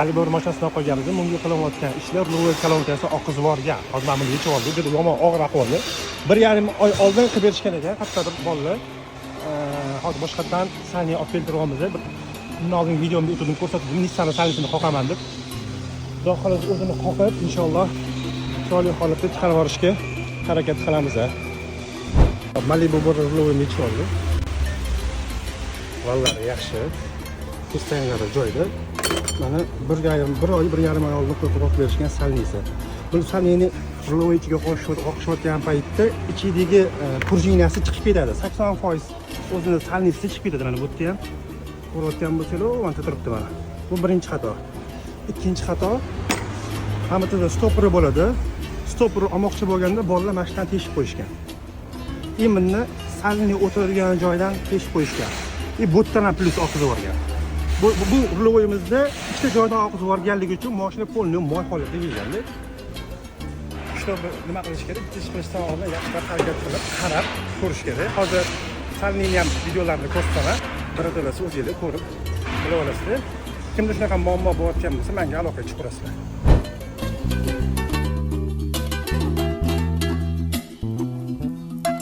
hali bir mashinasini qo'yganmiz. Bunga qilayotgan ishlar Lo'y kolonkasi oqizvorgan. Hozir mana buni yechib oldik. Juda yomon og'ir ahvolda. 1,5 oy oldin qilib berishgan ekan. Qattiqdir bolalar. Hozir boshqatdan saniya olib keltiramiz. Bundan oldin videomda o'tirdim ko'rsatdim. Nissan sanisini qoqaman deb. Xudo xohlasa o'zini qoqib, inshaalloh chiroyli holatda chiqarib yuborishga harakat qilamiz. Malibu Lo'yni yechib oldik. Vallahi yaxshi. Kustanglari joyda. Mana 1,5 oy oldin qo'yib berishgan salnisi. Bu salnini Lo'y ichiga qo'shayotgan paytda ichidagi prujinasi chiqib ketadi. 80% o'zini salnisi chiqib ketadi. Mana bu yerda ham ko'rayotgan bo'lsangiz, mana turibdi mana. Bu birinchi xato. Ikkinchi xato, hammasida stopperi bo'ladi. Stopperi olmoqchi bo'lganda bolalar mashinadan teshib qo'yishgan. Imminni salni o'tiradigan joydan teshib qo'yishgan. Bu yerdan ham plyus oqizib yuborgan. Bu Lo'yimizda ikkita joydan oqizib yuborganligi uchun mashina polniy moy holatda kelganda. Shuni nima qilish kerak? Bitish qilishdan oldin yaxshilab harakat qilib, qarab ko'rish kerak. Hozir salning ham videolarini ko'rsataman. Birodarlar o'zingizlar ko'rib bila olasizlar. Kimda shunaqa muammo bo'layotgan bo'lsa, menga aloqaga chiqarasizlar.